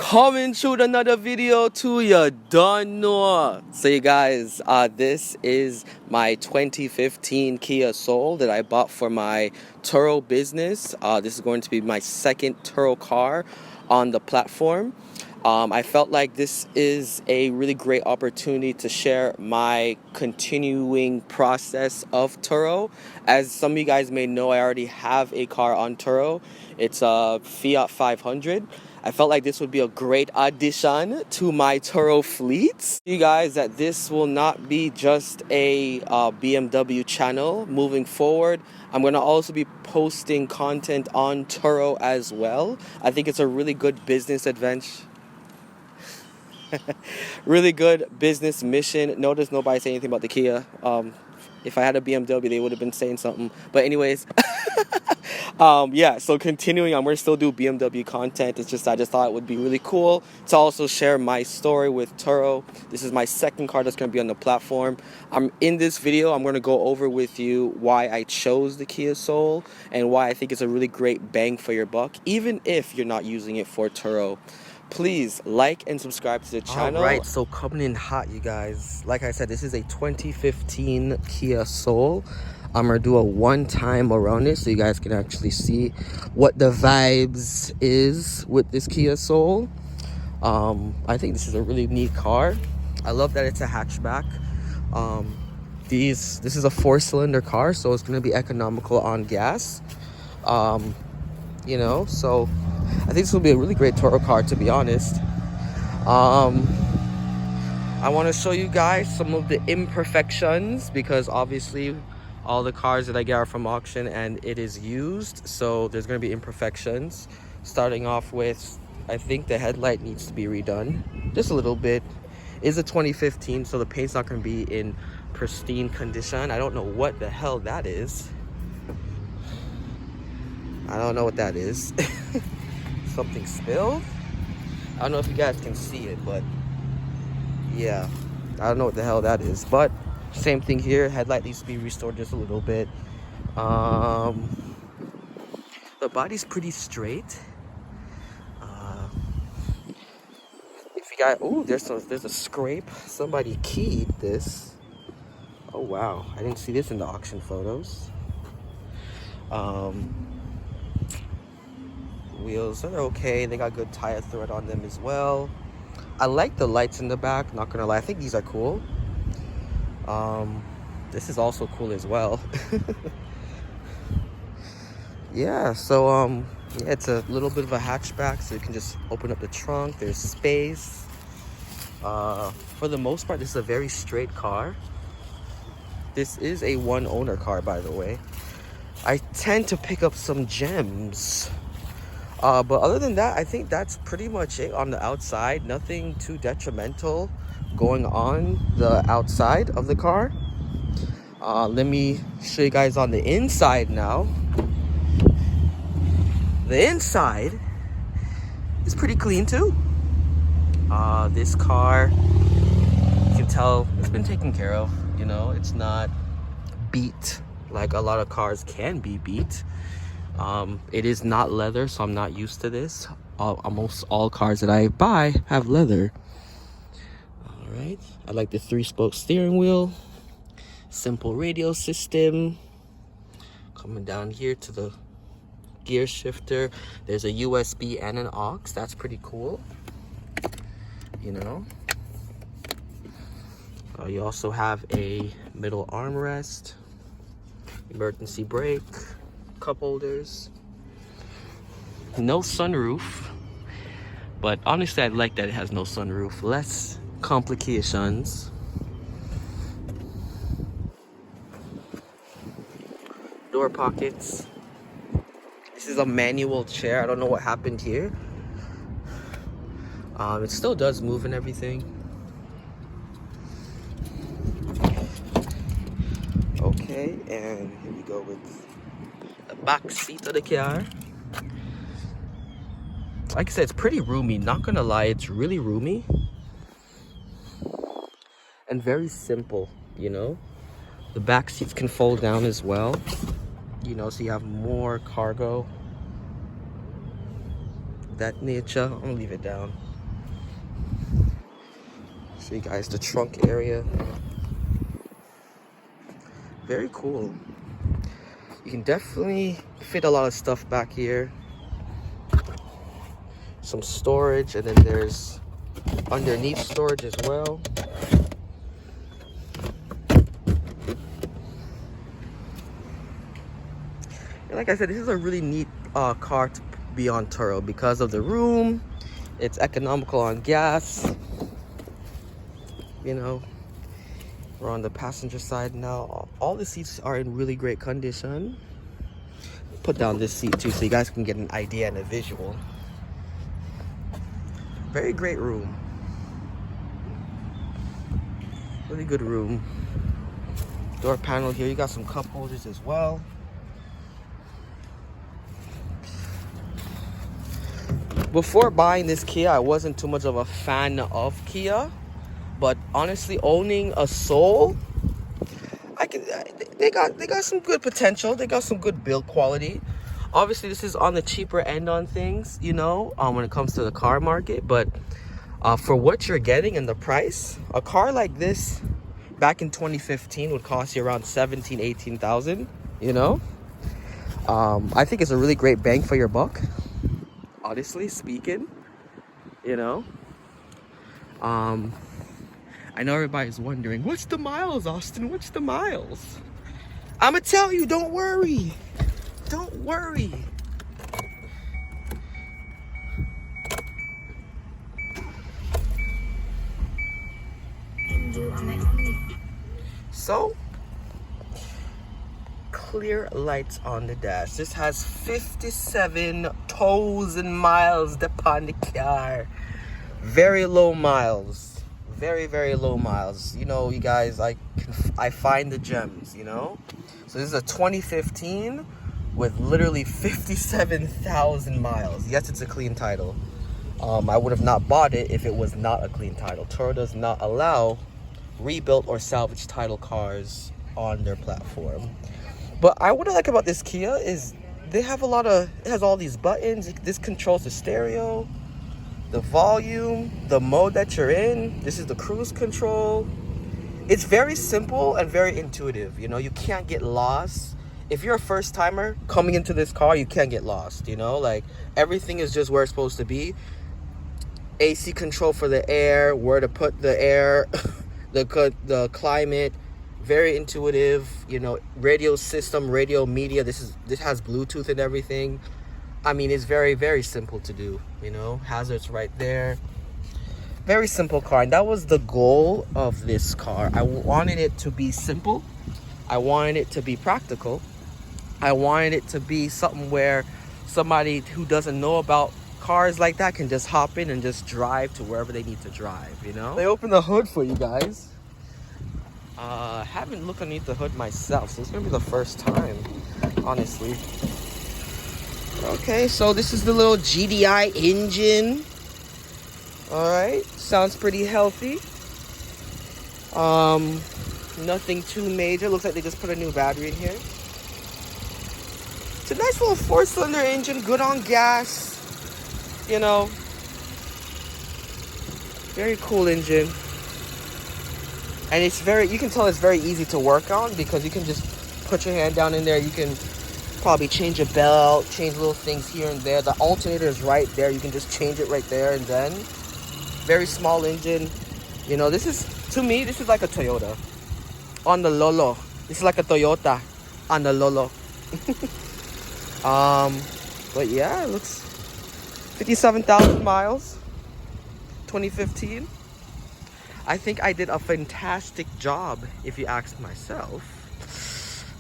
Coming through with another video to you don't know. So you guys, this is my 2015 Kia Soul that I bought for my Turo business. This is going to be my second Turo car on the platform. I felt like this is a really great opportunity to share my continuing process of Turo. As some of you guys may know, I already have a car on Turo. It's a Fiat 500. I felt like this would be a great addition to my Turo fleet. You guys, that this will not be just a BMW channel moving forward. I'm going to also be posting content on Turo as well. I think it's a really good business adventure. Really good business mission. Notice nobody say anything about the Kia. If I had a BMW, they would have been saying something. But anyways, yeah, so continuing, I'm going to still do BMW content. It's just I just thought it would be really cool to also share my story with Turo. This is my second car that's going to be on the platform. In this video, I'm going to go over with you why I chose the Kia Soul and why I think it's a really great bang for your buck, even if you're not using it for Turo. Please like and subscribe to the channel. Alright, so coming in hot, you guys. Like I said, this is a 2015 Kia Soul. I'm gonna do a one-time around it so you guys can actually see what the vibes is with this Kia Soul. I think this is a really neat car. I love that it's a hatchback. This is a 4-cylinder car, so it's gonna be economical on gas. You know, so I think this will be a really great Turo car, to be honest. I want to show you guys some of the imperfections because obviously all the cars that I get are from auction and it is used, so there's going to be imperfections. Starting off with, I think the headlight needs to be redone just a little bit. It's a 2015, so the paint's not going to be in pristine condition. I don't know what the hell that is. I don't know what that is. Something spilled. I don't know if you guys can see it, but yeah, I don't know what the hell that is. But same thing here. Headlight needs to be restored just a little bit. The body's pretty straight. If you got, oh, there's a scrape. Somebody keyed this. Oh wow, I didn't see this in the auction photos. Wheels are okay. They got good tire thread on them as well. I like the lights in the back, not gonna lie. I think these are cool. This is also cool as well. Yeah, so yeah, it's a little bit of a hatchback, so you can just open up the trunk. There's space. For the most part, this is a very straight car. This is a one owner car, by the way. I tend to pick up some gems. But other than that, I think that's pretty much it on the outside. Nothing too detrimental going on the outside of the car. Let me show you guys on the inside now. The inside is pretty clean too. This car, you can tell it's been taken care of. You know, it's not beat like a lot of cars can be beat. It is not leather, so I'm not used to this. Almost all cars that I buy have leather. All right, I like the 3-spoke steering wheel, simple radio system. Coming down here to the gear shifter, there's a USB and an aux. That's pretty cool, you know. You also have a middle armrest, emergency brake, cup holders. No sunroof, but honestly I like that it has no sunroof. Less complications. Door pockets. This is a manual chair. I don't know what happened here. It still does move and everything. Okay, and here we go with the back seat of the car. Like I said, it's pretty roomy. Not gonna lie, it's really roomy and very simple, you know. The back seats can fold down as well, you know, so you have more cargo, that nature. I'm gonna leave it down. Show you guys the trunk area. Very cool. You can definitely fit a lot of stuff back here. Some storage, and then there's underneath storage as well. And like I said, this is a really neat car to be on Turo because of the room. It's economical on gas. You know, we're on the passenger side now. All the seats are in really great condition. Put down this seat too so you guys can get an idea and a visual. Very great room. Really good room. Door panel here. You got some cup holders as well. Before buying this Kia, I wasn't too much of a fan of Kia, but honestly, owning a Soul, they got some good potential. They got some good build quality. Obviously, this is on the cheaper end on things, you know, when it comes to the car market. But for what you're getting and the price, a car like this back in 2015 would cost you around 17,000, 18,000. You know, I think it's a really great bang for your buck. Honestly speaking, you know, I know everybody's wondering, what's the miles, Austin? What's the miles? I'ma tell you, don't worry. Don't worry. So, clear lights on the dash. This has 57,000 miles upon the car. Very low miles. Very, very low miles. You know, you guys, I find the gems, you know? So this is a 2015 with literally 57,000 miles. Yes, it's a clean title. I would have not bought it if it was not a clean title. Turo does not allow rebuilt or salvaged title cars on their platform. But what I like about this Kia is they have it has all these buttons. This controls the stereo, the volume, the mode that you're in. This is the cruise control. It's very simple and very intuitive. You know, you can't get lost. If you're a first timer coming into this car, you can't get lost, you know? Like, everything is just where it's supposed to be. AC control for the air, where to put the air, the climate. Very intuitive, you know, radio system, radio media. This has Bluetooth and everything. I mean, it's very, very simple to do, you know, hazards right there. Very simple car, and that was the goal of this car. I wanted it to be simple. I wanted it to be practical. I wanted it to be something where somebody who doesn't know about cars like that can just hop in and just drive to wherever they need to drive, you know? They opened the hood for you guys. Haven't looked underneath the hood myself, so it's gonna be the first time, honestly. Okay, so this is the little GDI engine. All right, sounds pretty healthy. Nothing too major. Looks like they just put a new battery in here. It's a nice little 4-cylinder engine, good on gas. You know, very cool engine. And it's you can tell it's very easy to work on because you can just put your hand down in there. You can probably change a belt, change little things here and there. The alternator is right there. You can just change it right there and then. Very small engine. You know, to me, this is like a Toyota on the Lolo. This is like a Toyota on the Lolo. But yeah, it looks 57,000 miles, 2015. I think I did a fantastic job, if you ask myself.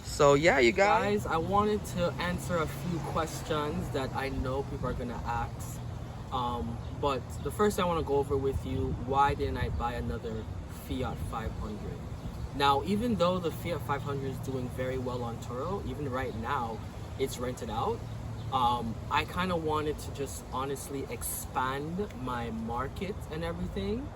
So yeah, you guys, I wanted to answer a few questions that I know people are gonna ask. But the first I want to go over with you, why didn't I buy another Fiat 500? Now, even though the Fiat 500 is doing very well on Turo, even right now, it's rented out. I kind of wanted to just honestly expand my market and everything.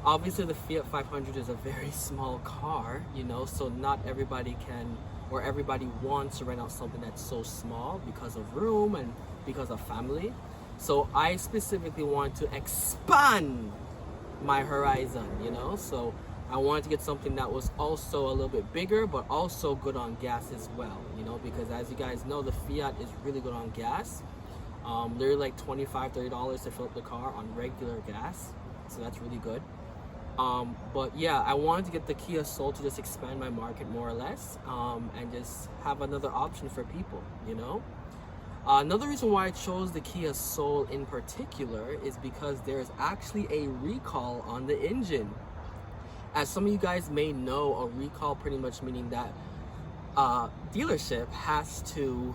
Obviously, the Fiat 500 is a very small car, you know, so not everybody can, or everybody wants to rent out something that's so small because of room and because of family. So I specifically want to expand my horizon, you know. So I wanted to get something that was also a little bit bigger, but also good on gas as well, you know, because as you guys know, the Fiat is really good on gas. They're like $25-$30 to fill up the car on regular gas, so that's really good. But yeah, I wanted to get the Kia Soul to just expand my market more or less, and just have another option for people, you know. Another reason why I chose the Kia Soul in particular is because there's actually a recall on the engine. As some of you guys may know, a recall pretty much meaning that dealership has to,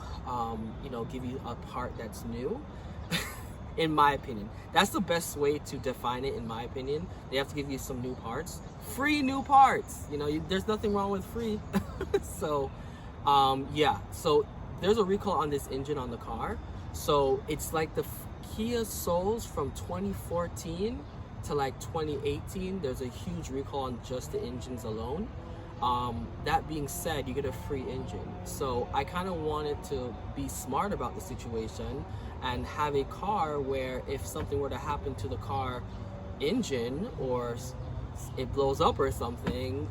you know, give you a part that's new. In my opinion, that's the best way to define it. In my opinion, they have to give you some new parts, free new parts. You know, there's nothing wrong with free. So, yeah. So there's a recall on this engine on the car. So it's like the Kia Souls from 2014 to like 2018. There's a huge recall on just the engines alone. That being said, you get a free engine. So I kind of wanted to be smart about the situation and have a car where if something were to happen to the car engine, or it blows up or something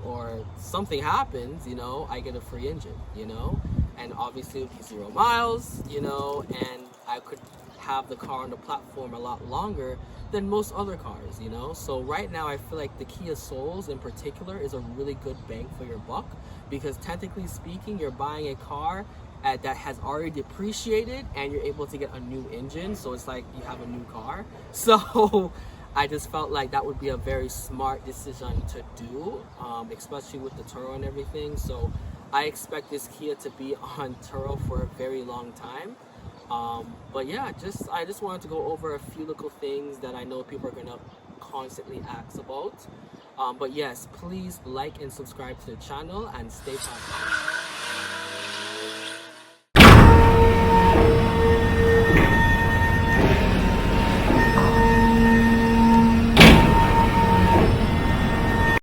happens, you know, I get a free engine, you know. And obviously it would be 0 miles, you know, and I could have the car on the platform a lot longer than most other cars, you know. So right now I feel like the Kia Souls in particular is a really good bang for your buck, because technically speaking, you're buying a car that has already depreciated and you're able to get a new engine, so it's like you have a new car. So I just felt like that would be a very smart decision to do, especially with the Turo and everything. So I expect this Kia to be on Turo for a very long time. But yeah, I just wanted to go over a few little things that I know people are gonna constantly ask about. But yes, please like and subscribe to the channel and stay positive.